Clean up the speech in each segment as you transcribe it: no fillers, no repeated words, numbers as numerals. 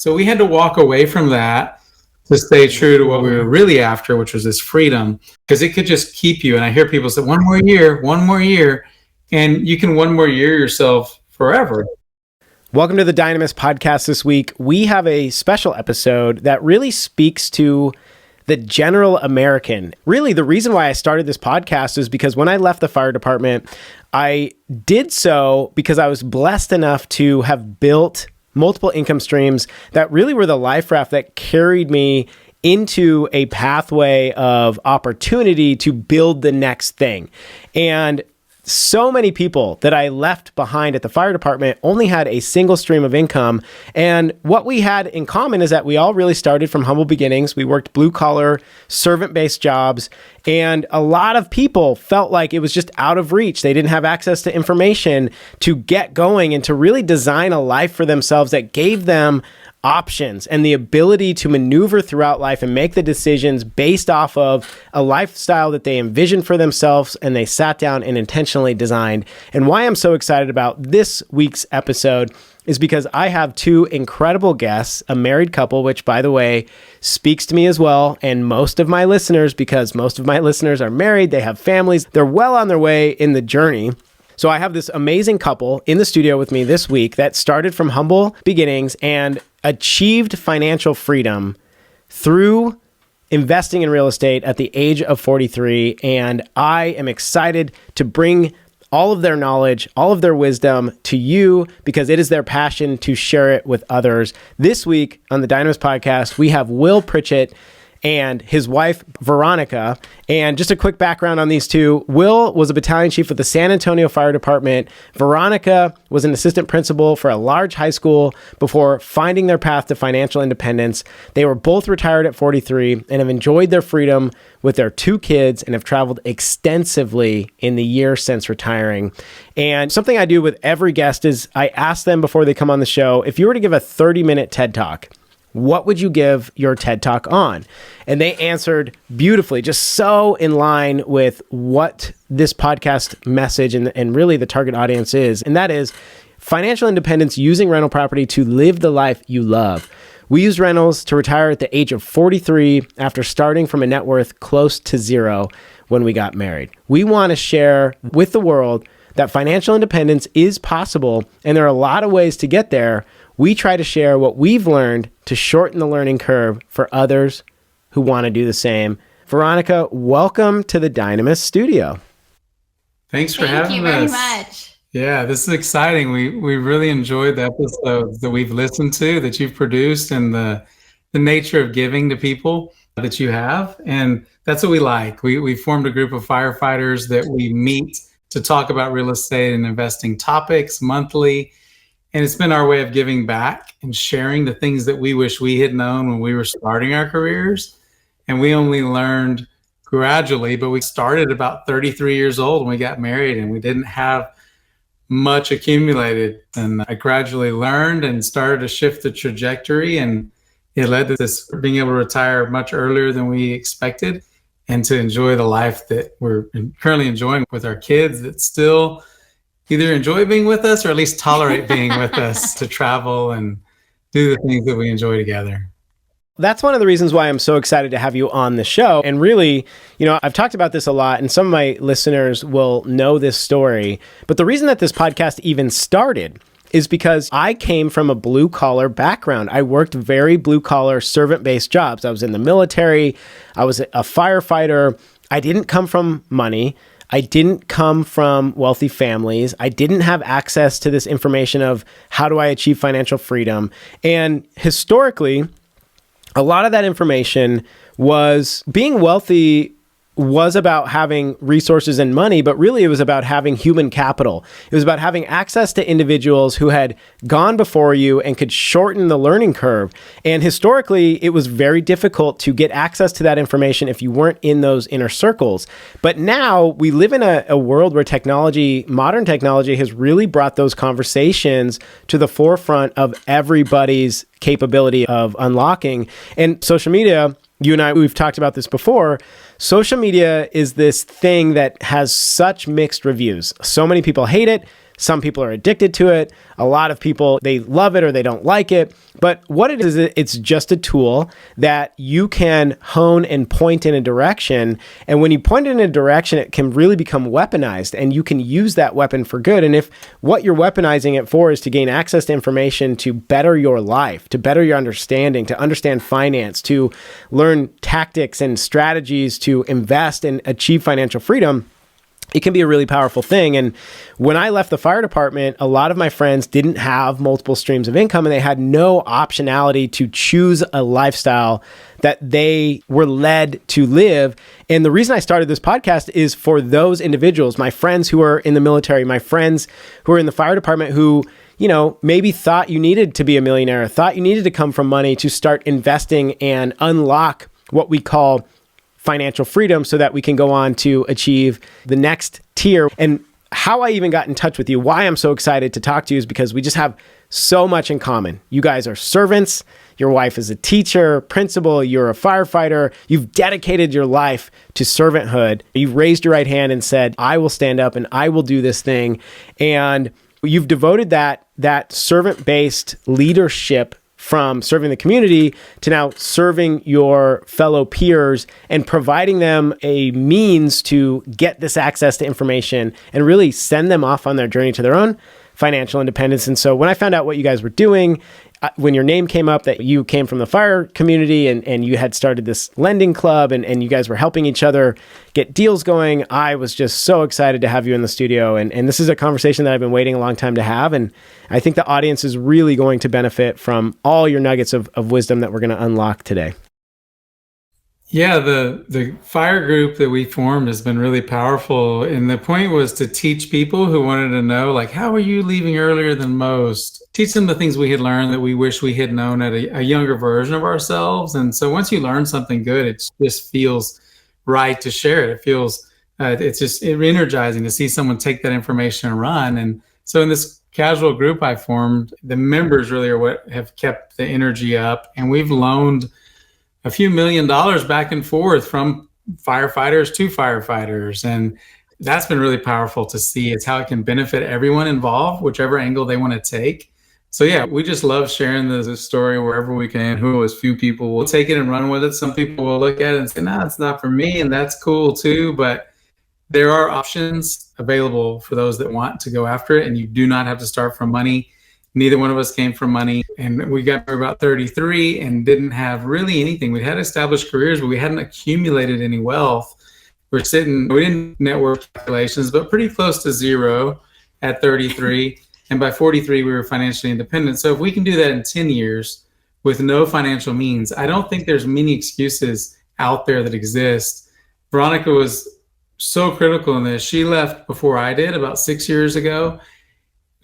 So we had to walk away from that to stay true to what we were really after, which was this freedom, because it could just keep you. And I hear people say, one more year, and you can one more year yourself forever. Welcome to the Dynamis podcast this week. We have a special episode that really speaks to the general American. Really, the reason why I started this podcast is because when I left the fire department, I did so because I was blessed enough to have built multiple income streams that really were the life raft that carried me into a pathway of opportunity to build the next thing. And so many people that I left behind at the fire department only had a single stream of income. And what we had in common is that we all really started from humble beginnings. We worked blue collar, servant-based jobs. And a lot of people felt like it was just out of reach. They didn't have access to information to get going and to really design a life for themselves that gave them options and the ability to maneuver throughout life and make the decisions based off of a lifestyle that they envisioned for themselves and they sat down and intentionally designed. And why I'm so excited about this week's episode is because I have two incredible guests, a married couple, which, by the way, speaks to me as well, and most of my listeners, because most of my listeners are married, they have families, they're well on their way in the journey. So I have this amazing couple in the studio with me this week that started from humble beginnings and achieved financial freedom through investing in real estate at the age of 43. And I am excited to bring all of their knowledge, all of their wisdom to you because it is their passion to share it with others. This week on the Dynamis podcast, we have Will Pritchett and his wife, Veronica. And just a quick background on these two. Will was a battalion chief with the San Antonio Fire Department. Veronica was an assistant principal for a large high school before finding their path to financial independence. They were both retired at 43 and have enjoyed their freedom with their two kids and have traveled extensively in the year since retiring. And something I do with every guest is I ask them before they come on the show, if you were to give a 30-minute TED Talk, what would you give your TED Talk on? And they answered beautifully, just so in line with what this podcast message and really the target audience is. And that is financial independence using rental property to live the life you love. We used rentals to retire at the age of 43 after starting from a net worth close to zero when we got married. We want to share with the world that financial independence is possible, and there are a lot of ways to get there. We try to share what we've learned to shorten the learning curve for others who want to do the same. Veronica, welcome to the Dynamis studio. Thanks for having us. Thank you very much. Yeah, this is exciting. We really enjoyed the episodes that we've listened to, that you've produced, and the nature of giving to people that you have. And that's what we like. We formed a group of firefighters that we meet to talk about real estate and investing topics monthly. And it's been our way of giving back and sharing the things that we wish we had known when we were starting our careers. And we only learned gradually, but we started about 33 years old when we got married and we didn't have much accumulated. And I gradually learned and started to shift the trajectory, and it led to this being able to retire much earlier than we expected and to enjoy the life that we're currently enjoying with our kids that still either enjoy being with us or at least tolerate being with us, to travel and do the things that we enjoy together. That's one of the reasons why I'm so excited to have you on the show. And really, I've talked about this a lot, and some of my listeners will know this story. But the reason that this podcast even started is because I came from a blue collar background. I worked very blue collar servant-based jobs. I was in the military. I was a firefighter. I didn't come from money. I didn't come from wealthy families. I didn't have access to this information of how do I achieve financial freedom. And historically, a lot of that information was being wealthy was about having resources and money, but really it was about having human capital. It was about having access to individuals who had gone before you and could shorten the learning curve. And historically, it was very difficult to get access to that information if you weren't in those inner circles. But now we live in a world where technology, modern technology, has really brought those conversations to the forefront of everybody's capability of unlocking. And social media, you and I, we've talked about this before. Social media is this thing that has such mixed reviews. So many people hate it. Some people are addicted to it. A lot of people, they love it or they don't like it. But what it is, it's just a tool that you can hone and point in a direction. And when you point in a direction, it can really become weaponized, and you can use that weapon for good. And if what you're weaponizing it for is to gain access to information to better your life, to better your understanding, to understand finance, to learn tactics and strategies to invest and achieve financial freedom, it can be a really powerful thing. And when I left the fire department, a lot of my friends didn't have multiple streams of income, and they had no optionality to choose a lifestyle that they were led to live. And the reason I started this podcast is for those individuals, my friends who are in the military, my friends who are in the fire department, who, maybe thought you needed to be a millionaire, thought you needed to come from money to start investing and unlock what we call financial freedom so that we can go on to achieve the next tier. And how I even got in touch with you, why I'm so excited to talk to you, is because we just have so much in common. You guys are servants. Your wife is a teacher, principal. You're a firefighter. You've dedicated your life to servanthood. You've raised your right hand and said, I will stand up and I will do this thing. And you've devoted that servant-based leadership from serving the community to now serving your fellow peers and providing them a means to get this access to information and really send them off on their journey to their own financial independence. And so when I found out what you guys were doing, when your name came up, that you came from the fire community and you had started this lending club and you guys were helping each other get deals going, I was just so excited to have you in the studio. And this is a conversation that I've been waiting a long time to have. And I think the audience is really going to benefit from all your nuggets of wisdom that we're going to unlock today. Yeah, the fire group that we formed has been really powerful. And the point was to teach people who wanted to know, like, how are you leaving earlier than most? Teach them the things we had learned that we wish we had known at a younger version of ourselves. And so once you learn something good, it just feels right to share it. It feels, it's just energizing to see someone take that information and run. And so in this casual group I formed, the members really are what have kept the energy up. And we've loaned a few $1 million back and forth from firefighters to firefighters. And that's been really powerful to see. It's how it can benefit everyone involved, whichever angle they want to take. So yeah, we just love sharing the story wherever we can. Who knows, few people will take it and run with it. Some people will look at it and say, no, it's not for me. And that's cool too. But there are options available for those that want to go after it. And you do not have to start from money. Neither one of us came from money, and we got to about 33 and didn't have really anything. We had established careers, but we hadn't accumulated any wealth. We didn't network calculations, but pretty close to zero at 33. And by 43, we were financially independent. So if we can do that in 10 years with no financial means, I don't think there's many excuses out there that exist. Veronica was so critical in this. She left before I did, about 6 years ago.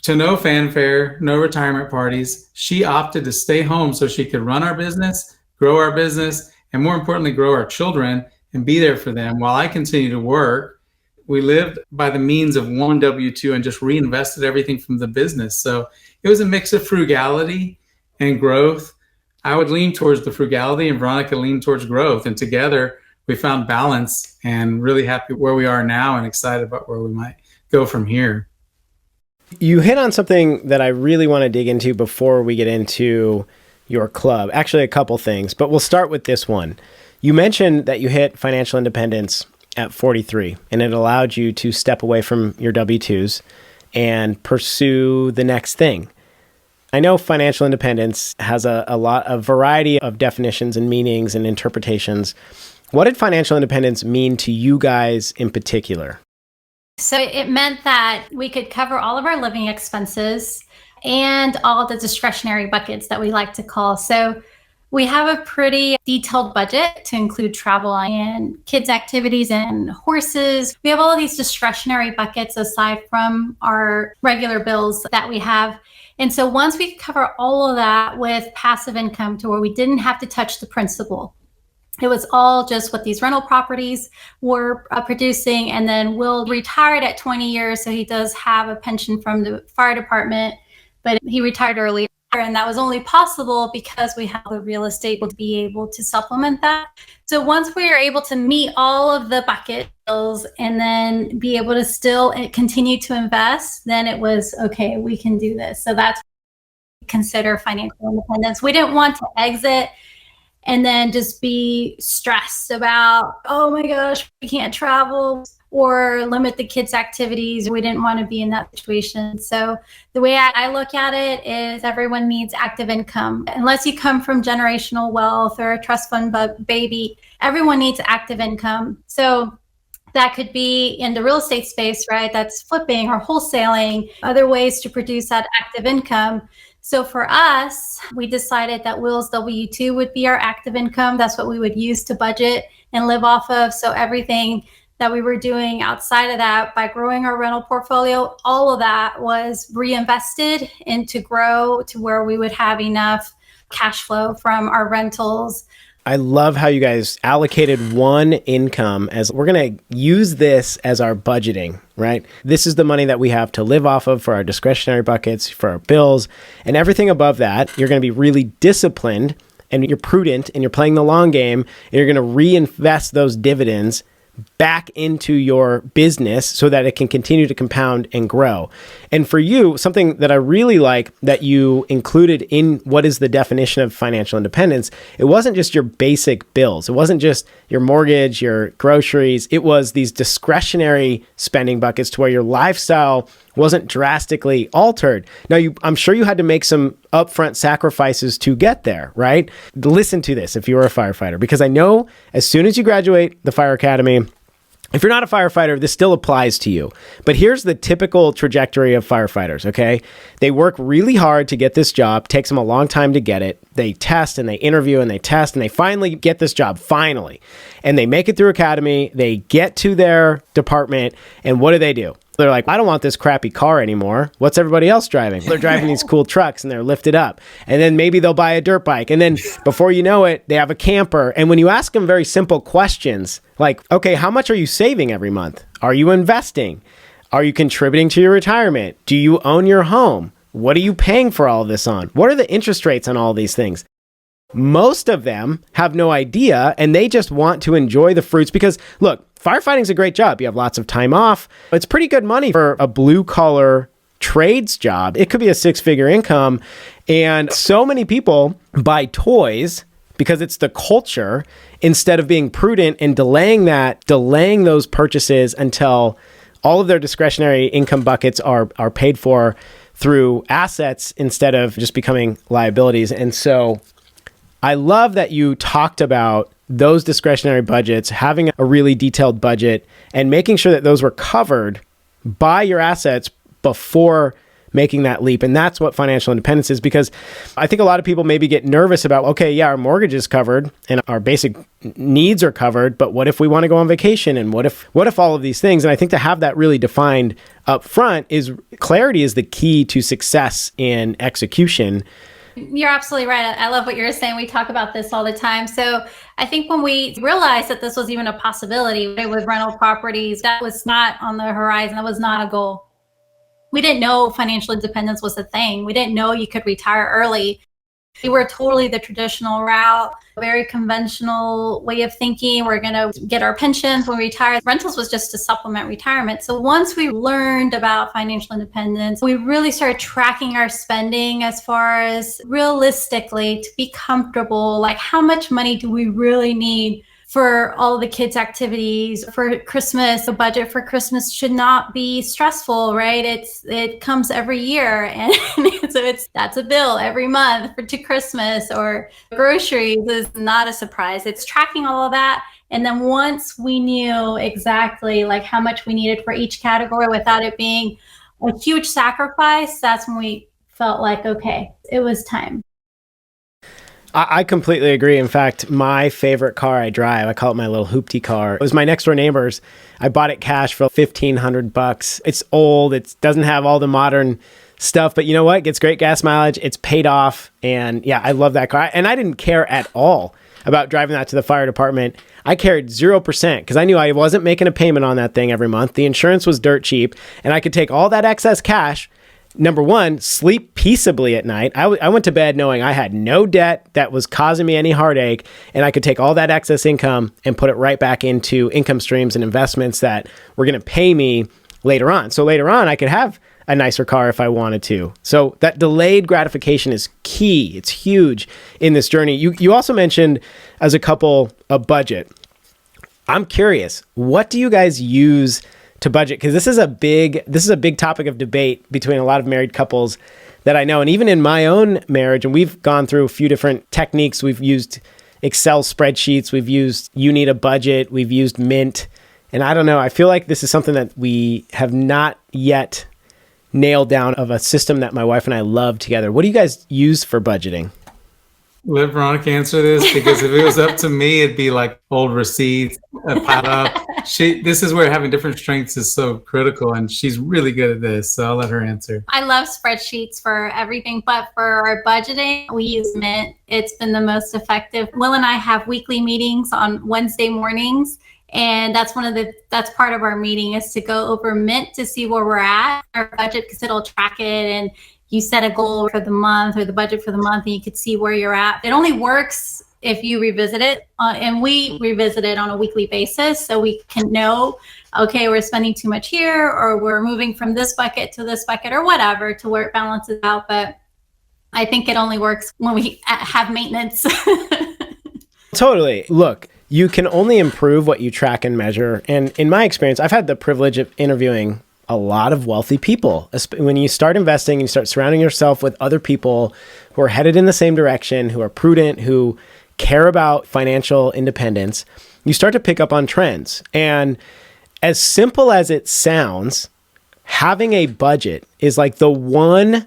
To no fanfare, no retirement parties. She opted to stay home so she could run our business, grow our business, and more importantly, grow our children and be there for them while I continue to work. We lived by the means of one W-2 and just reinvested everything from the business. So it was a mix of frugality and growth. I would lean towards the frugality and Veronica leaned towards growth. And together we found balance, and really happy where we are now and excited about where we might go from here. You hit on something that I really want to dig into before we get into your club. Actually, a couple things, but we'll start with this one. You mentioned that you hit financial independence at 43, and it allowed you to step away from your W-2s and pursue the next thing. I know financial independence has a variety of definitions and meanings and interpretations. What did financial independence mean to you guys in particular? So it meant that we could cover all of our living expenses and all of the discretionary buckets that we like to call. So we have a pretty detailed budget to include travel and kids' activities and horses. We have all of these discretionary buckets aside from our regular bills that we have. And so once we cover all of that with passive income to where we didn't have to touch the principal, it was all just what these rental properties were producing. And then Will retired at 20 years. So he does have a pension from the fire department, but he retired early. And that was only possible because we have the real estate to be able to supplement that. So once we were able to meet all of the bucket bills and then be able to still continue to invest, then it was, okay, we can do this. So that's what we consider financial independence. We didn't want to exit and then just be stressed about, oh my gosh, we can't travel or limit the kids' activities. We didn't want to be in that situation. So the way I look at it is everyone needs active income. Unless you come from generational wealth or a trust fund baby, everyone needs active income. So that could be in the real estate space, right? That's flipping or wholesaling, other ways to produce that active income. So for us, we decided that Will's W-2 would be our active income. That's what we would use to budget and live off of. So everything that we were doing outside of that, by growing our rental portfolio, all of that was reinvested into grow to where we would have enough cash flow from our rentals. I love how you guys allocated one income as we're going to use this as our budgeting, right? This is the money that we have to live off of for our discretionary buckets, for our bills, and everything above that. You're going to be really disciplined and you're prudent and you're playing the long game and you're going to reinvest those dividends back into your business so that it can continue to compound and grow. And for you, something that I really like that you included in what is the definition of financial independence, it wasn't just your basic bills. It wasn't just your mortgage, your groceries. It was these discretionary spending buckets to where your lifestyle wasn't drastically altered. Now, I'm sure you had to make some upfront sacrifices to get there, right? Listen to this if you were a firefighter, because I know as soon as you graduate the fire academy, if you're not a firefighter, this still applies to you. But here's the typical trajectory of firefighters, okay? They work really hard to get this job. Takes them a long time to get it. They test and they interview and they test and they finally get this job, finally. And they make it through academy. They get to their department and what do? They're like, I don't want this crappy car anymore. What's everybody else driving? They're driving these cool trucks and they're lifted up. And then maybe they'll buy a dirt bike. And then before you know it, they have a camper. And when you ask them very simple questions, like, okay, how much are you saving every month? Are you investing? Are you contributing to your retirement? Do you own your home? What are you paying for all of this on? What are the interest rates on all these things? Most of them have no idea and they just want to enjoy the fruits because, look, firefighting's a great job. You have lots of time off. It's pretty good money for a blue collar trades job. It could be a 6-figure income. And so many people buy toys because it's the culture instead of being prudent and delaying those purchases until all of their discretionary income buckets are paid for through assets instead of just becoming liabilities. And so I love that you talked about those discretionary budgets, having a really detailed budget and making sure that those were covered by your assets before making that leap. And that's what financial independence is, because I think a lot of people maybe get nervous about, okay, yeah, our mortgage is covered and our basic needs are covered, but what if we want to go on vacation? And what if all of these things? And I think to have that really defined up front clarity is the key to success in execution. You're absolutely right. I love what you're saying. We talk about this all the time. So I think when we realized that this was even a possibility with rental properties, that was not on the horizon. That was not a goal. We didn't know financial independence was a thing. We didn't know you could retire early. We were totally the traditional route, very conventional way of thinking. We're going to get our pensions when we retire. Rentals was just to supplement retirement. So once we learned about financial independence, we really started tracking our spending as far as realistically to be comfortable, like how much money do we really need for all the kids' activities for Christmas. The budget for Christmas should not be stressful, right? It comes every year, and so that's a bill every month to Christmas, or groceries is not a surprise. It's tracking all of that. And then once we knew exactly like how much we needed for each category without it being a huge sacrifice, that's when we felt like, okay, it was time. I completely agree. In fact, my favorite car I drive, I call it my little hoopty car. It was my next door neighbor's. I bought it cash for $1,500. It's old. It doesn't have all the modern stuff, but you know what? It gets great gas mileage. It's paid off. And yeah, I love that car. And I didn't care at all about driving that to the fire department. I cared 0% because I knew I wasn't making a payment on that thing every month. The insurance was dirt cheap, and I could take all that excess cash number one, sleep peaceably at night. I went to bed knowing I had no debt that was causing me any heartache, and I could take all that excess income and put it right back into income streams and investments that were going to pay me later on. So later on, I could have a nicer car if I wanted to. So that delayed gratification is key. It's huge in this journey. You also mentioned as a couple a budget. I'm curious, what do you guys use to budget? Because this is a big topic of debate between a lot of married couples that I know. And even in my own marriage, and we've gone through a few different techniques. We've used Excel spreadsheets. We've used You Need a Budget. We've used Mint. And I don't know, I feel like this is something that we have not yet nailed down of a system that my wife and I love together. What do you guys use for budgeting? Let Veronica answer this, because if it was up to me, it'd be like old receipts piled up. This is where having different strengths is so critical, and she's really good at this. So I'll let her answer. I love spreadsheets for everything, but for our budgeting, we use Mint. It's been the most effective. Will and I have weekly meetings on Wednesday mornings, and that's part of our meeting is to go over Mint to see where we're at, our budget, because it'll track it, and you set a goal for the month or the budget for the month, and you could see where you're at. It only works if you revisit it, and we revisit it on a weekly basis, so we can know, okay, we're spending too much here, or we're moving from this bucket to this bucket, or whatever, to where it balances out. But I think it only works when we have maintenance. Totally. Look, you can only improve what you track and measure. And in my experience, I've had the privilege of interviewing a lot of wealthy people. When you start investing and you start surrounding yourself with other people who are headed in the same direction, who are prudent, who care about financial independence, you start to pick up on trends. And as simple as it sounds, having a budget is like the one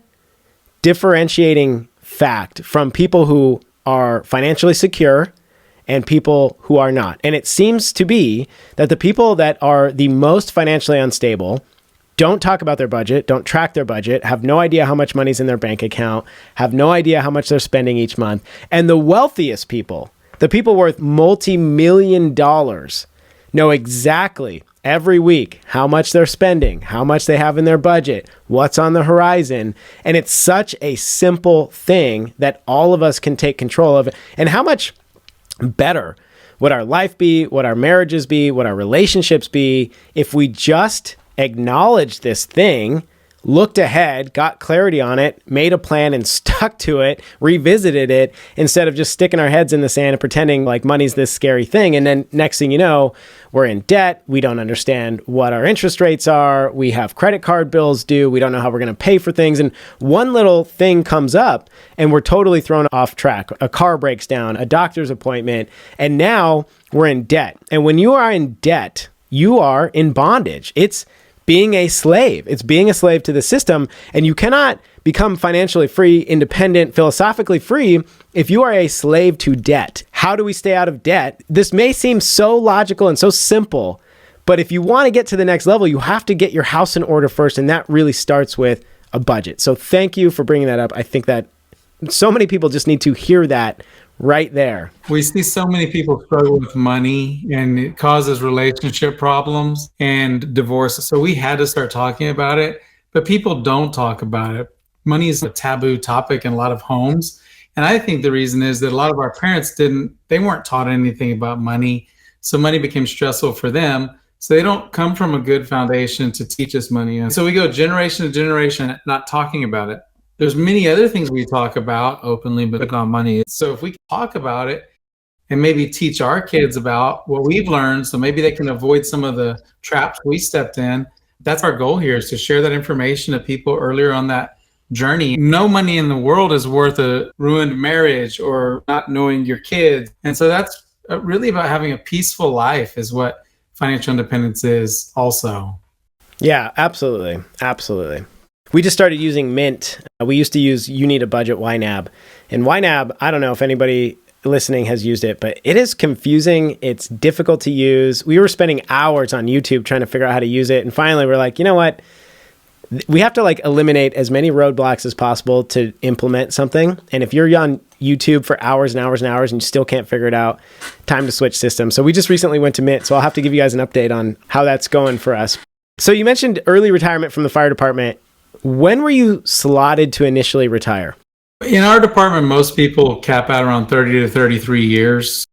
differentiating fact from people who are financially secure and people who are not. And it seems to be that the people that are the most financially unstable don't talk about their budget, don't track their budget, have no idea how much money's in their bank account, have no idea how much they're spending each month. And the wealthiest people, the people worth multi-million dollars, know exactly every week how much they're spending, how much they have in their budget, what's on the horizon. And it's such a simple thing that all of us can take control of. And how much better would our life be, would our marriages be, would our relationships be if we just acknowledged this thing, looked ahead, got clarity on it, made a plan and stuck to it, revisited it, instead of just sticking our heads in the sand and pretending like money's this scary thing. And then next thing you know, we're in debt. We don't understand what our interest rates are. We have credit card bills due. We don't know how we're going to pay for things. And one little thing comes up and we're totally thrown off track. A car breaks down, a doctor's appointment, and now we're in debt. And when you are in debt, you are in bondage. It's being a slave. It's being a slave to the system. And you cannot become financially free, independent, philosophically free if you are a slave to debt. How do we stay out of debt? This may seem so logical and so simple, but if you want to get to the next level, you have to get your house in order first. And that really starts with a budget. So thank you for bringing that up. I think that so many people just need to hear that right there. We see so many people struggle with money, and it causes relationship problems and divorce. So we had to start talking about it, but people don't talk about it. Money is a taboo topic in a lot of homes. And I think the reason is that a lot of our parents they weren't taught anything about money. So money became stressful for them. So they don't come from a good foundation to teach us money. And so we go generation to generation not talking about it. There's many other things we talk about openly, but not money. So if we can talk about it and maybe teach our kids about what we've learned, so maybe they can avoid some of the traps we stepped in. That's our goal here, is to share that information to people earlier on that journey. No money in the world is worth a ruined marriage or not knowing your kids. And so that's really about having a peaceful life, is what financial independence is also. Yeah, absolutely. Absolutely. We just started using Mint. We used to use You Need a Budget, YNAB. And YNAB, I don't know if anybody listening has used it, but it is confusing. It's difficult to use. We were spending hours on YouTube trying to figure out how to use it. And finally, we're like, you know what? We have to eliminate as many roadblocks as possible to implement something. And if you're on YouTube for hours and hours and hours and you still can't figure it out, time to switch systems. So we just recently went to Mint. So I'll have to give you guys an update on how that's going for us. So you mentioned early retirement from the fire department. When were you slotted to initially retire? In our department, most people cap out around 30 to 33 years.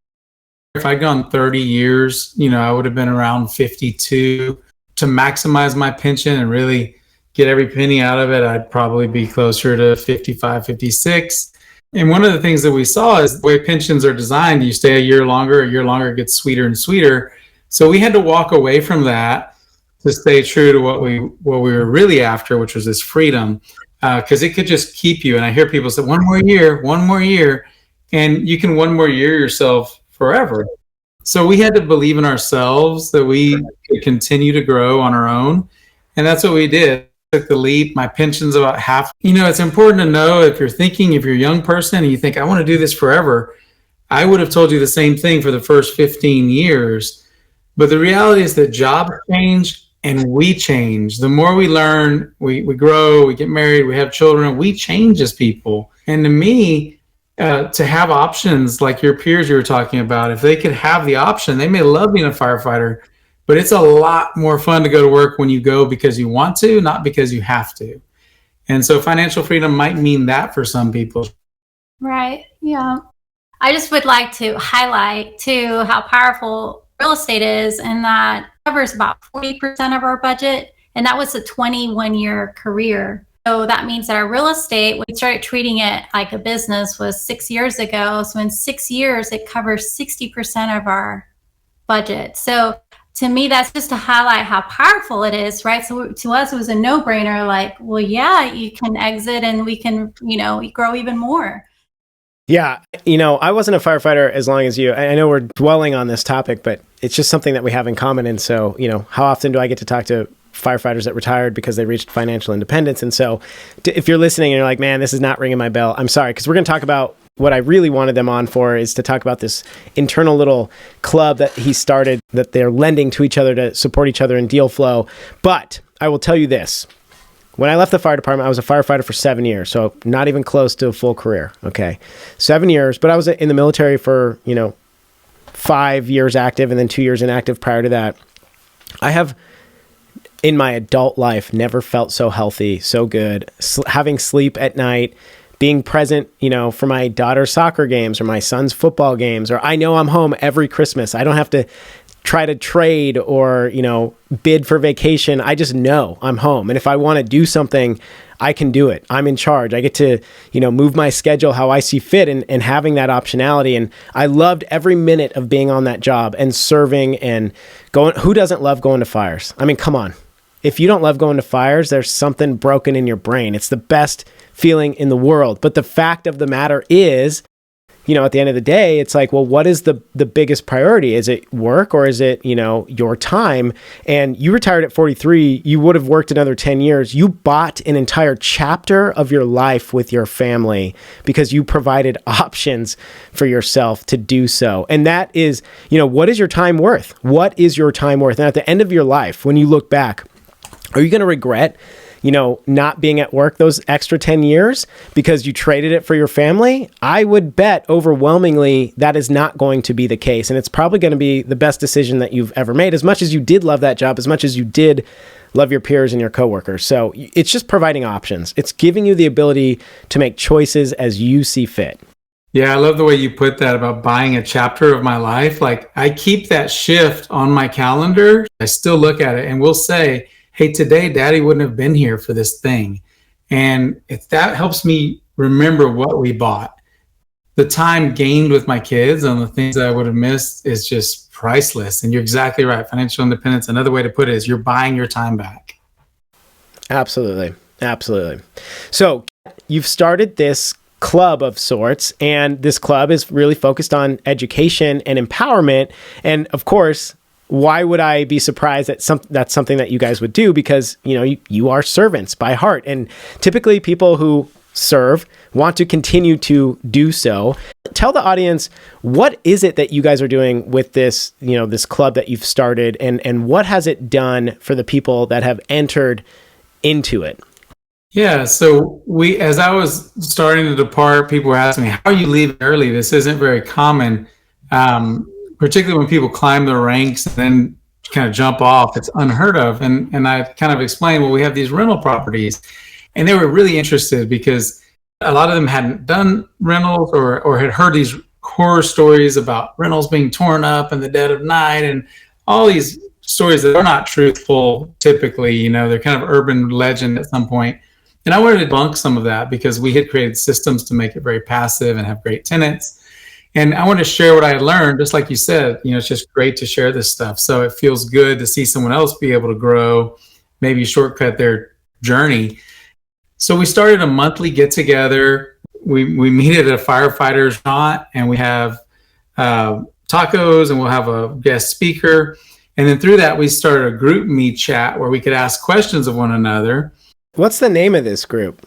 If I'd gone 30 years, I would have been around 52. To maximize my pension and really get every penny out of it, I'd probably be closer to 55, 56. And one of the things that we saw is the way pensions are designed, you stay a year longer, it gets sweeter and sweeter. So we had to walk away from that to stay true to what we were really after, which was this freedom, because it could just keep you. And I hear people say, one more year, and you can one more year yourself forever. So we had to believe in ourselves that we could continue to grow on our own. And that's what we did. Took the leap. My pension's about half. It's important to know if you're a young person and you think, I want to do this forever, I would have told you the same thing for the first 15 years. But the reality is that jobs change and we change. The more we learn, we grow, we get married, we have children, we change as people. And to me, to have options like your peers you were talking about, if they could have the option, they may love being a firefighter, but it's a lot more fun to go to work when you go because you want to, not because you have to. And so financial freedom might mean that for some people. Right. Yeah. I just would like to highlight too how powerful real estate is, and that covers about 40% of our budget. And that was a 21-year career. So that means that our real estate, we started treating it like a business, was 6 years ago. So in 6 years, it covers 60% of our budget. So to me, that's just to highlight how powerful it is, right? So to us, it was a no-brainer, like, well, yeah, you can exit and we can, grow even more. Yeah. I wasn't a firefighter as long as you. I know we're dwelling on this topic, but it's just something that we have in common. And so, how often do I get to talk to firefighters that retired because they reached financial independence? And so if you're listening and you're like, man, this is not ringing my bell, I'm sorry, because we're going to talk about what I really wanted them on for, is to talk about this internal little club that he started, that they're lending to each other to support each other in deal flow. But I will tell you this. When I left the fire department, I was a firefighter for 7 years, so not even close to a full career. Okay. 7 years, but I was in the military for, 5 years active and then 2 years inactive prior to that. I have, in my adult life, never felt so healthy, so good, having sleep at night, being present, for my daughter's soccer games or my son's football games, or I know I'm home every Christmas. I don't have to try to trade or, bid for vacation. I just know I'm home. And if I want to do something, I can do it. I'm in charge. I get to, move my schedule how I see fit, and having that optionality. And I loved every minute of being on that job and serving and going. Who doesn't love going to fires? I mean, come on. If you don't love going to fires, there's something broken in your brain. It's the best feeling in the world. But the fact of the matter is, at the end of the day, it's like, well, what is the biggest priority? Is it work, or is it, your time? And you retired at 43, you would have worked another 10 years. You bought an entire chapter of your life with your family because you provided options for yourself to do so. And that is, what is your time worth? What is your time worth? And at the end of your life, when you look back, are you going to regret, not being at work those extra 10 years because you traded it for your family? I would bet overwhelmingly that is not going to be the case. And it's probably going to be the best decision that you've ever made, as much as you did love that job, as much as you did love your peers and your coworkers. So it's just providing options. It's giving you the ability to make choices as you see fit. Yeah, I love the way you put that about buying a chapter of my life. Like, I keep that shift on my calendar. I still look at it and we'll say, hey, today Daddy wouldn't have been here for this thing. And if that helps me remember what we bought, the time gained with my kids on the things that I would have missed is just priceless. And you're exactly right. Financial independence, another way to put it, is you're buying your time back. Absolutely. Absolutely. So you've started this club of sorts, and this club is really focused on education and empowerment. And of course, why would I be surprised that that's something that you guys would do? Because, you are servants by heart. And typically people who serve want to continue to do so. Tell the audience, what is it that you guys are doing with this, this club that you've started, and what has it done for the people that have entered into it? Yeah, so as I was starting to depart, people were asking me, how are you leaving early? This isn't very common. Particularly when people climb the ranks and then kind of jump off, it's unheard of. And I kind of explained, well, we have these rental properties. And they were really interested because a lot of them hadn't done rentals or had heard these horror stories about rentals being torn up in the dead of night and all these stories that are not truthful typically. You know, they're kind of urban legend at some point. And I wanted to debunk some of that because we had created systems to make it very passive and have great tenants. And I wanted to share what I had learned, just like you said, you know, it's just great to share this stuff. So it feels good to see someone else be able to grow, maybe shortcut their journey. So we started a monthly get together. We meet at a Firefighters restaurant, and we have tacos, and we'll have a guest speaker. And then through that, we started a group meet chat where we could ask questions of one another. What's the name of this group?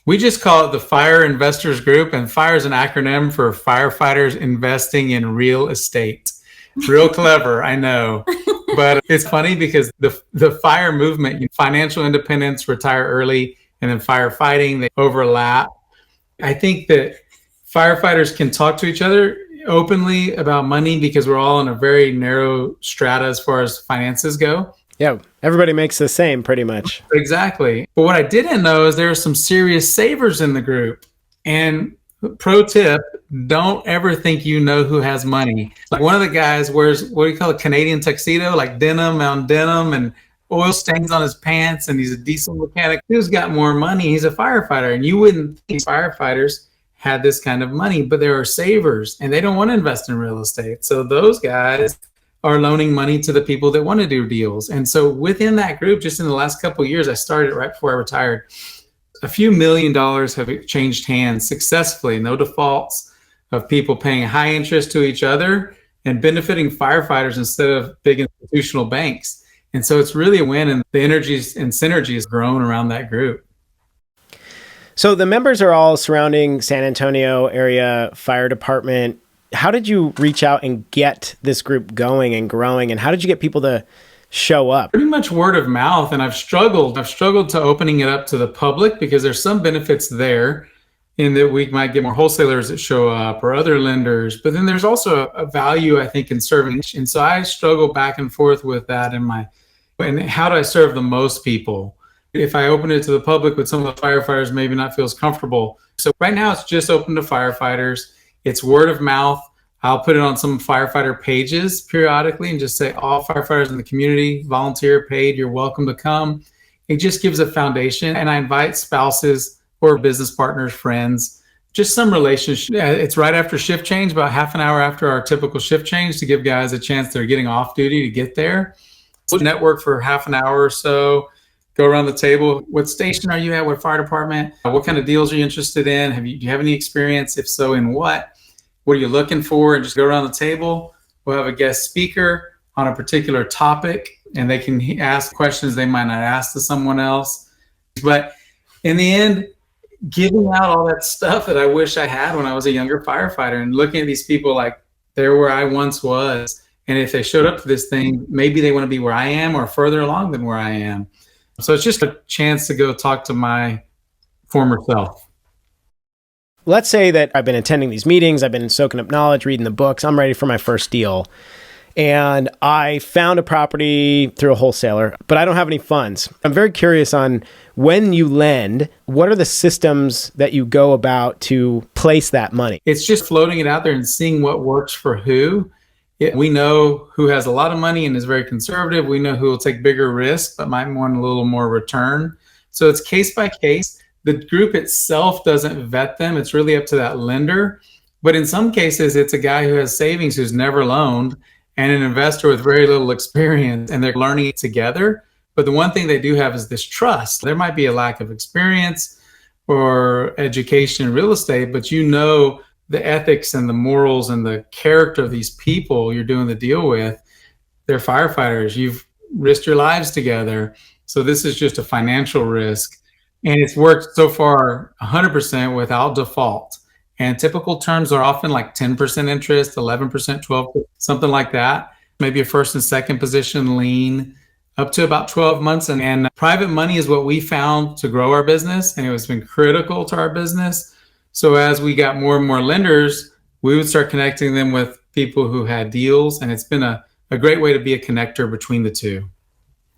We just call it the Fire Investors Group, and FIRE is an acronym for Firefighters Investing in Real Estate. Real clever, I know. But it's funny because the FIRE movement, financial independence, retire early, and then firefighting, they overlap. I think that firefighters can talk to each other openly about money because we're all in a very narrow strata as far as finances go. Yeah, everybody makes the same pretty much. Exactly. But what I didn't know is there are some serious savers in the group. And pro tip, don't ever think you know who has money. Like one of the guys wears, what do you call it, Canadian tuxedo, like denim on denim and oil stains on his pants, and he's a diesel mechanic. Who's got more money? He's a firefighter. And you wouldn't think firefighters had this kind of money, but there are savers and they don't want to invest in real estate. So those guys are loaning money to the people that want to do deals. And so within that group, just in the last couple of years, I started right before I retired, a few $1 million have changed hands successfully, no defaults, of people paying high interest to each other and benefiting firefighters instead of big institutional banks. And so it's really a win, and the energies and synergy has grown around that group. So the members are all surrounding San Antonio area fire department. How did you reach out and get this group going and growing? And how did you get people to show up? Pretty much word of mouth. And I've struggled to opening it up to the public because there's some benefits there in that we might get more wholesalers that show up or other lenders. But then there's also a value, I think, in serving. And so I struggle back and forth with that and how do I serve the most people? If I open it to the public with some of the firefighters, maybe not feels comfortable. So right now it's just open to firefighters. It's word of mouth. I'll put it on some firefighter pages periodically and just say all firefighters in the community, volunteer, paid, you're welcome to come. It just gives a foundation. And I invite spouses or business partners, friends, just some relationship. It's right after shift change, about half an hour after our typical shift change, to give guys a chance they're getting off duty to get there. So network for half an hour or so. Go around the table. What station are you at? What fire department? What kind of deals are you interested in? Do you have any experience? If so, in what? What are you looking for? And just go around the table. We'll have a guest speaker on a particular topic, and they can ask questions they might not ask to someone else. But in the end, giving out all that stuff that I wish I had when I was a younger firefighter, and looking at these people like they're where I once was. And if they showed up to this thing, maybe they want to be where I am or further along than where I am. So it's just a chance to go talk to my former self. Let's say that I've been attending these meetings, I've been soaking up knowledge, reading the books, I'm ready for my first deal. And I found a property through a wholesaler, but I don't have any funds. I'm very curious on when you lend, what are the systems that you go about to place that money? It's just floating it out there and seeing what works for who. We know who has a lot of money and is very conservative. We know who will take bigger risks, but might want a little more return. So it's case by case. The group itself doesn't vet them. It's really up to that lender. But in some cases, it's a guy who has savings who's never loaned and an investor with very little experience, and they're learning it together. But the one thing they do have is this trust. There might be a lack of experience or education in real estate, but you know the ethics and the morals and the character of these people you're doing the deal with. They're firefighters. You've risked your lives together. So this is just a financial risk. And it's worked so far 100% without default. And typical terms are often like 10% interest, 11%, 12%, something like that. Maybe a first and second position lien, up to about 12 months. And private money is what we found to grow our business. And it has been critical to our business. So as we got more and more lenders, we would start connecting them with people who had deals. And it's been a great way to be a connector between the two.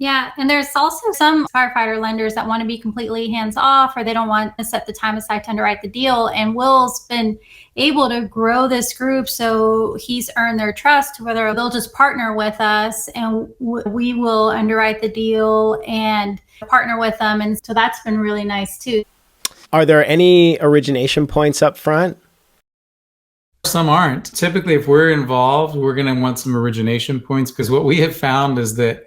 Yeah, and there's also some firefighter lenders that want to be completely hands off, or they don't want to set the time aside to underwrite the deal. And Will's been able to grow this group, so he's earned their trust, whether they'll just partner with us and we will underwrite the deal and partner with them. And so that's been really nice too. Are there any origination points up front? Some aren't. Typically, if we're involved, we're going to want some origination points, because what we have found is that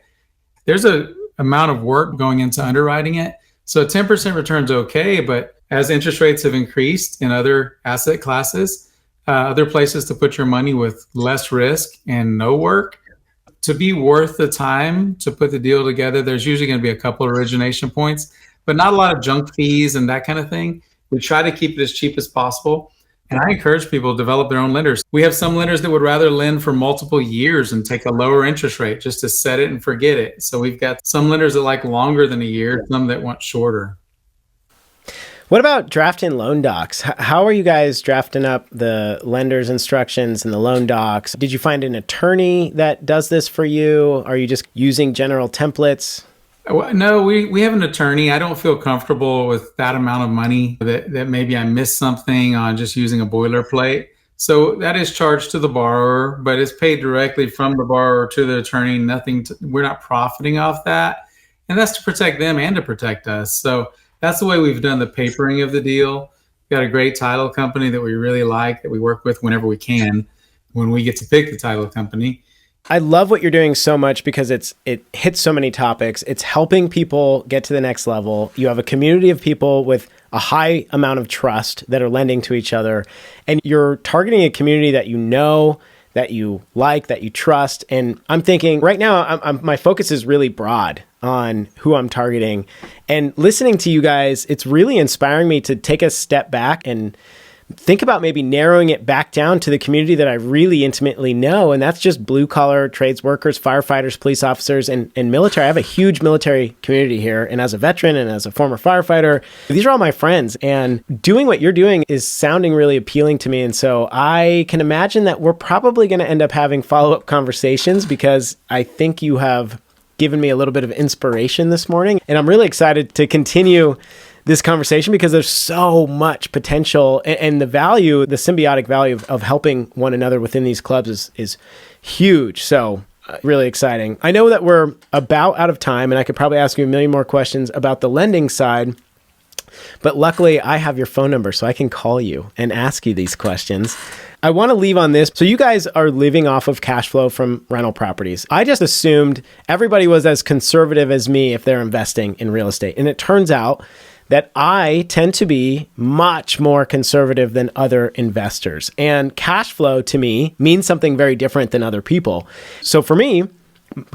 there's a amount of work going into underwriting it. So 10% return's okay, but as interest rates have increased in other asset classes, other places to put your money with less risk and no work, to be worth the time to put the deal together, there's usually going to be a couple of origination points, but not a lot of junk fees and that kind of thing. We try to keep it as cheap as possible. And I encourage people to develop their own lenders. We have some lenders that would rather lend for multiple years and take a lower interest rate just to set it and forget it. So we've got some lenders that like longer than a year, some that want shorter. What about drafting loan docs? How are you guys drafting up the lender's instructions and the loan docs? Did you find an attorney that does this for you? Are you just using general templates? No, we have an attorney. I don't feel comfortable with that amount of money that maybe I missed something on just using a boilerplate. So that is charged to the borrower, but it's paid directly from the borrower to the attorney. We're not profiting off that. And that's to protect them and to protect us. So that's the way we've done the papering of the deal. We've got a great title company that we really like, that we work with whenever we can, when we get to pick the title company. I love what you're doing so much because it hits so many topics. It's helping people get to the next level. You have a community of people with a high amount of trust that are lending to each other. And you're targeting a community that you know, that you like, that you trust. And I'm thinking right now, my focus is really broad on who I'm targeting. And listening to you guys, it's really inspiring me to take a step back and think about maybe narrowing it back down to the community that I really intimately know. And that's just blue collar trades workers, firefighters, police officers, and military. I have a huge military community here. And as a veteran and as a former firefighter, these are all my friends. And doing what you're doing is sounding really appealing to me. And so I can imagine that we're probably going to end up having follow-up conversations, because I think you have given me a little bit of inspiration this morning. And I'm really excited to continue this conversation because there's so much potential, and the value, the symbiotic value of helping one another within these clubs is huge. So really exciting. I know that we're about out of time, and I could probably ask you a million more questions about the lending side, but luckily I have your phone number so I can call you and ask you these questions. I want to leave on this. So you guys are living off of cash flow from rental properties. I just assumed everybody was as conservative as me if they're investing in real estate. And it turns out that I tend to be much more conservative than other investors. And cash flow to me means something very different than other people. So for me,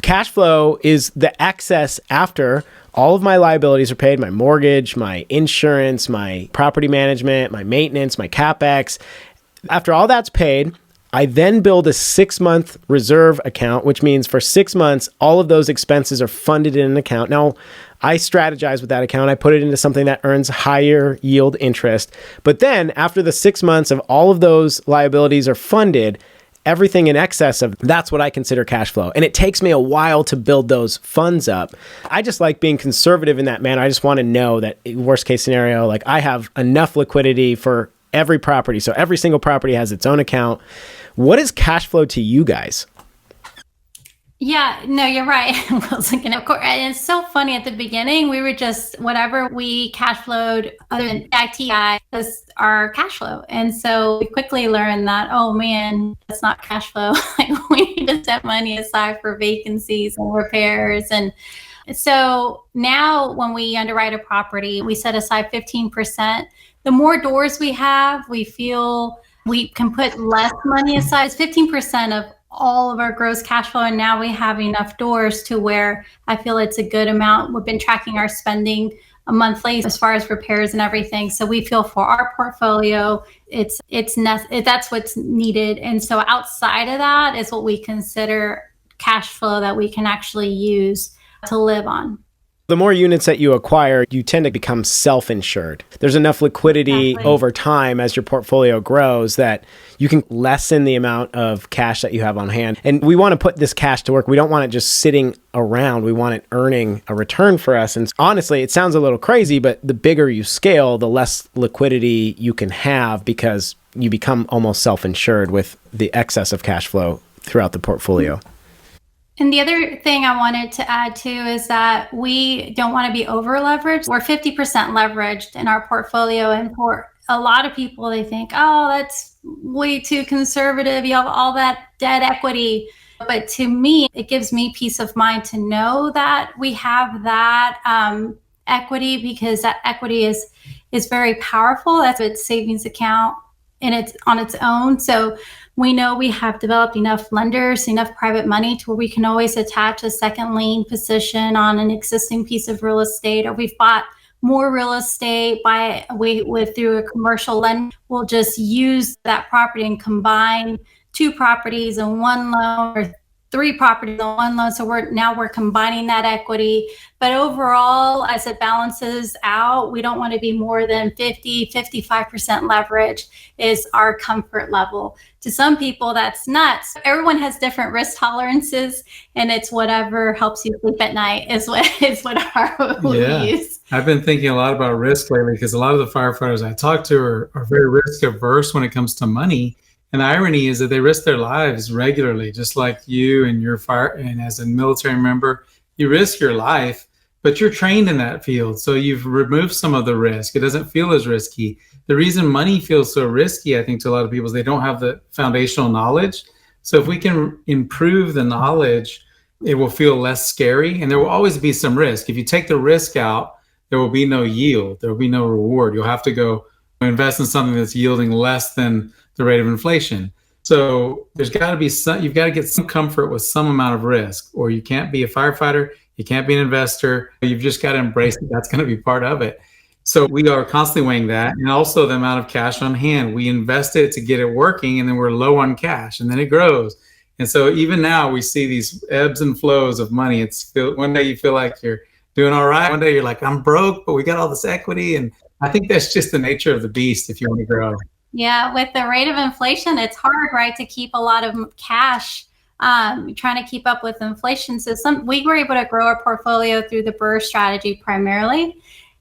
cash flow is the excess after all of my liabilities are paid, my mortgage, my insurance, my property management, my maintenance, my CapEx. After all that's paid, I then build a 6-month reserve account, which means for 6 months, all of those expenses are funded in an account. Now, I strategize with that account. I put it into something that earns higher yield interest. But then after the 6 months of all of those liabilities are funded, everything in excess of that's what I consider cash flow. And it takes me a while to build those funds up. I just like being conservative in that manner. I just want to know that worst case scenario, like I have enough liquidity for every property. So every single property has its own account. What is cash flow to you guys? Yeah, no, you're right. Will's looking, of course. And it's so funny at the beginning, we were just whatever we cash flowed other than ITI was our cash flow. And so we quickly learned that, oh man, that's not cash flow. Like we need to set money aside for vacancies and repairs. And so now when we underwrite a property, we set aside 15%. The more doors we have, we feel we can put less money aside. It's 15% of all of our gross cash flow. And now we have enough doors to where I feel it's a good amount. We've been tracking our spending monthly as far as repairs and everything. So we feel for our portfolio, that's what's needed. And so outside of that is what we consider cash flow that we can actually use to live on. The more units that you acquire, you tend to become self-insured. There's enough liquidity over time as your portfolio grows that you can lessen the amount of cash that you have on hand. And we want to put this cash to work. We don't want it just sitting around. We want it earning a return for us. And honestly, it sounds a little crazy, but the bigger you scale, the less liquidity you can have because you become almost self-insured with the excess of cash flow throughout the portfolio. And the other thing I wanted to add too is that we don't want to be over leveraged. We're 50% leveraged in our portfolio. And for a lot of people, they think, oh, that's way too conservative. You have all that debt equity. But to me, it gives me peace of mind to know that we have that equity, because that equity is very powerful. That's its savings account and it's on its own. So we know we have developed enough lenders, enough private money to where we can always attach a second lien position on an existing piece of real estate, or we've bought more real estate through a commercial lend. We'll just use that property and combine 2 properties in one loan or 3 properties in one loan. So we're combining that equity. But overall, as it balances out, we don't want to be more than 55% leverage is our comfort level. To some people, that's nuts. Everyone has different risk tolerances, and it's whatever helps you sleep at night is what we use. I've been thinking a lot about risk lately because a lot of the firefighters I talk to are very risk averse when it comes to money. And the irony is that they risk their lives regularly, just like you and your and as a military member, you risk your life, but you're trained in that field. So you've removed some of the risk. It doesn't feel as risky. The reason money feels so risky, I think, to a lot of people is they don't have the foundational knowledge. So if we can improve the knowledge, it will feel less scary. And there will always be some risk. If you take the risk out, there will be no yield. There will be no reward. You'll have to go invest in something that's yielding less than the rate of inflation. So there's got to be you've got to get some comfort with some amount of risk, or you can't be a firefighter, you can't be an investor. You've just got to embrace it. That's going to be part of it. So we are constantly weighing that, and also the amount of cash on hand. We invest it to get it working, and then we're low on cash, and then it grows. And so even now we see these ebbs and flows of money. One day you feel like you're doing all right. One day you're like, I'm broke, but we got all this equity. And I think that's just the nature of the beast if you want to grow. Yeah, with the rate of inflation, it's hard, right, to keep a lot of cash, trying to keep up with inflation. So we were able to grow our portfolio through the BRRRR strategy primarily.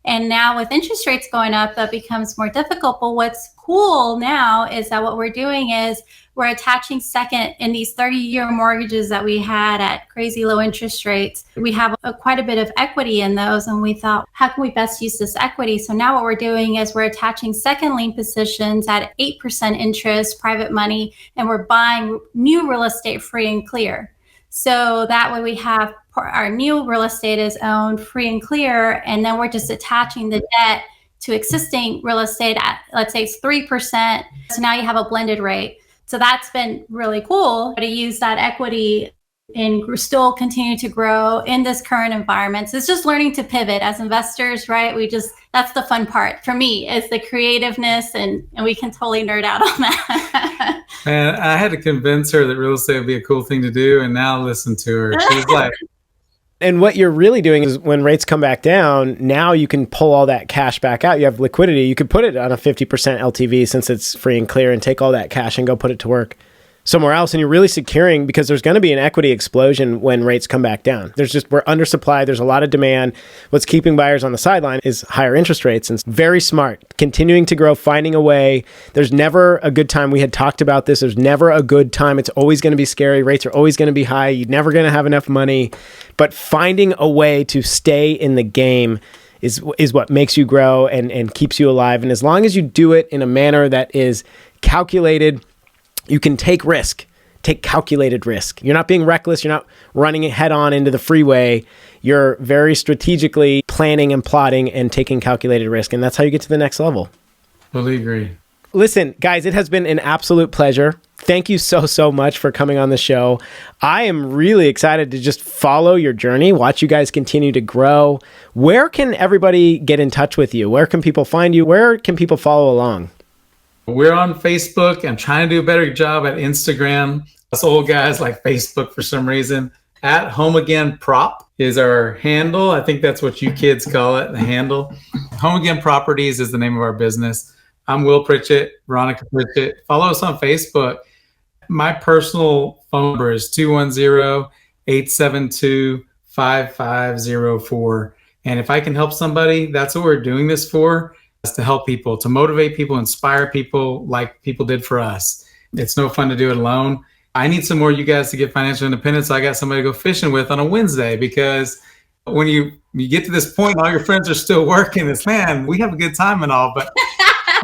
And now with interest rates going up, that becomes more difficult. But what's cool now is that what we're doing is we're attaching second in these 30-year mortgages that we had at crazy low interest rates. We have quite a bit of equity in those, and we thought, how can we best use this equity? So now what we're doing is we're attaching second lien positions at 8% interest, private money, and we're buying new real estate free and clear. So that way we have our new real estate is owned free and clear, and then we're just attaching the debt to existing real estate at, let's say it's 3%. So now you have a blended rate. So that's been really cool to use that equity and still continue to grow in this current environment. So it's just learning to pivot as investors, right? That's the fun part for me, is the creativeness, and we can totally nerd out on that. And I had to convince her that real estate would be a cool thing to do, and now listen to her. She's like, and what you're really doing is when rates come back down, now you can pull all that cash back out. You have liquidity. You could put it on a 50% LTV since it's free and clear, and take all that cash and go put it to work somewhere else. And you're really securing, because there's going to be an equity explosion when rates come back down. We're undersupplied. There's a lot of demand. What's keeping buyers on the sideline is higher interest rates. And it's very smart, continuing to grow, finding a way. There's never a good time. We had talked about this. There's never a good time. It's always going to be scary. Rates are always going to be high. You're never going to have enough money. But finding a way to stay in the game is what makes you grow and keeps you alive. And as long as you do it in a manner that is calculated, you can take calculated risk. You're not being reckless. You're not running head on into the freeway. You're very strategically planning and plotting and taking calculated risk. And that's how you get to the next level. Fully agree. Listen, guys, it has been an absolute pleasure. Thank you so much for coming on the show. I am really excited to just follow your journey, watch you guys continue to grow. Where can everybody get in touch with you? Where can people find you? Where can people follow along? We're on Facebook. I'm trying to do a better job at Instagram. Us old guys like Facebook for some reason. At Home Again Prop is our handle. I think that's what you kids call it, the handle. Home Again Properties is the name of our business. I'm Will Pritchett, Veronica Pritchett. Follow us on Facebook. My personal phone number is 210-872-5504. And if I can help somebody, that's what we're doing this for, is to help people, to motivate people, inspire people like people did for us. It's no fun to do it alone. I need some more of you guys to get financial independence. So I got somebody to go fishing with on a Wednesday, because when you get to this point, all your friends are still working. It's, man, we have a good time and all, but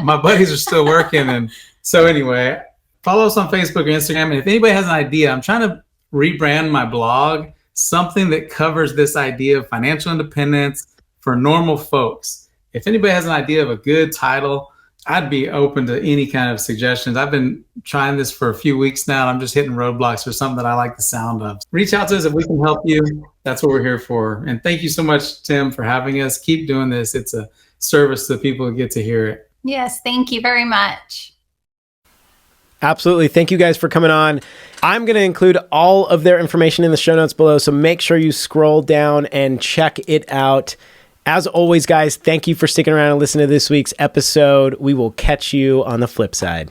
my buddies are still working. And so anyway, follow us on Facebook or Instagram. And if anybody has an idea, I'm trying to rebrand my blog, something that covers this idea of financial independence for normal folks. If anybody has an idea of a good title, I'd be open to any kind of suggestions. I've been trying this for a few weeks now, and I'm just hitting roadblocks for something that I like the sound of. Reach out to us if we can help you. That's what we're here for. And thank you so much, Tim, for having us. Keep doing this. It's a service to people who get to hear it. Yes, thank you very much. Absolutely. Thank you guys for coming on. I'm going to include all of their information in the show notes below, so make sure you scroll down and check it out. As always, guys, thank you for sticking around and listening to this week's episode. We will catch you on the flip side.